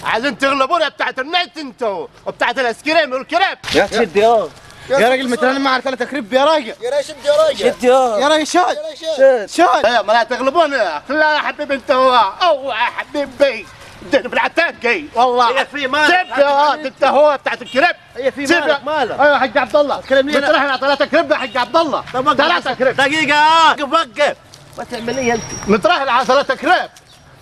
عايزين تغلبونا بتاعت النت انتوا وبتاعت الايس كريم والكريب. يا شد يا راجل متراني مع 3 كريب يا راجل. يا راجل شد يا راجل. شد يا راجل شد. ايه ما لا تغلبونا. لا يا حبيبي انت هو يا حبيبي اديني في العتاكي والله. هي في مالك سيب يا انت هو بتاعت الكريب. هي في مالك ايوه يا حاج عبد الله. كلمني أنا. بتروح على 3 كريب يا حاج عبد الله. 3 كريب. دقيقة وقف ما تعمل لي انت. متراهن على 3 كريب.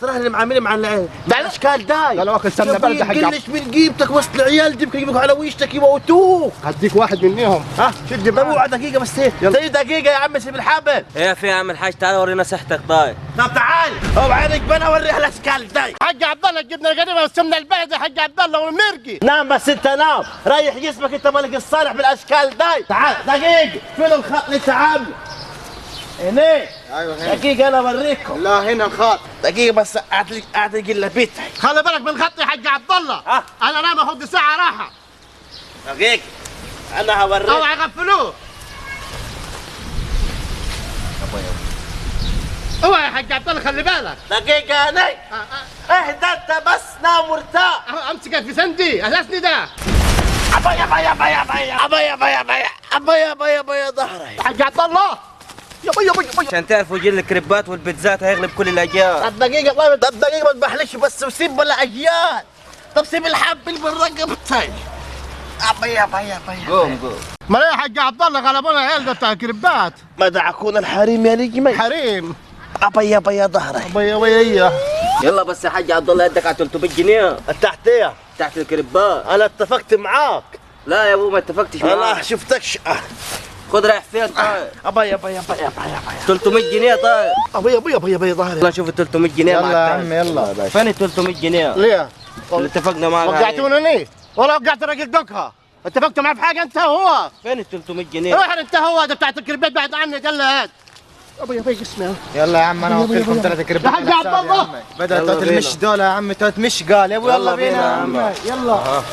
ترى اللي معاملين مع العيال الاشكال داي. لا واخد سمنه بلدي حق قلش من جيبتك وسط العيال دي يجيبوك على ويشتك يموتوك. هديك واحد منيهم. ها شد طب اوعى دقيقة بس هيك. دقيقة يا عم سيب الحبل. ايه في يا عم الحاج تعال ورينا صحتك طيب. طب تعال اوعى بنا اوريها الاشكال داي. حق عبد الله الجبنه القديمه والسمنه البلدي حق عبد الله والمرقي. نام بس انت نام ريح جسمك انت مالك الصالح بالاشكال داي. تعال دقيقة فين الخط اللي انت عامله؟ هناك. ايوه دقيقة انا اوريكم. لا هنا الخط. دقيقة بس اعطيك الا بيتك. خلي بالك من خطي حق عبد الله. انا نام اخذ ساعه راحه. دقيقة انا هوريك. اوعى يغفلوه. اوعى يا حق عبد الله خلي بالك. دقيقة هني اهدى انت بس نام وارتاح. امسكك في سندي اساسني ده. ابا ظهري. حق عبد الله. يا عشان تعرفوا جيل الكريبات والبيتزات هيغلب كل الاجيال. طب دقيقة طيب طب دقيقة ما تبحلش بس وسيب ولا اجيال. طب سيب الحب اللي بالرقبتين. ابا قوم ما يا حق عبد الله غلبونا العيال ده بتاع الكريبات. ما دعكونا الحريم يا نجمي. حريم. ابا ظهري. ابويا يلا بس يا حاج عبد الله يدك على 300 جنيه تحتيه. تحت الكريبات. انا اتفقت معاك. لا يا ابو ما اتفقتش انا معاك. شفتكش. خد رايح فين طيب؟ ابا 300 جنيه طيب. ابا ظهري. يلا شوف ال 300 جنيه يلا معك يا طيب. عم يلا. فين ال 300 جنيه؟ ليه؟ اللي اتفقنا معك عليه. وقعتوني ولا وقعت راجل دكها. اتفقتوا معاه في حاجه انت هو. فين ال 300 جنيه؟ روح انت هو ده بتاعت الكريبات بعد عني يلا هات. ابويا اسمع. يلا يا عم انا اوكلكم 3 كريبات. يا حاج عبد الله. بدل توت المش دول يا عم توت مش قال يا ابو يلا بينا يا عم. يلا.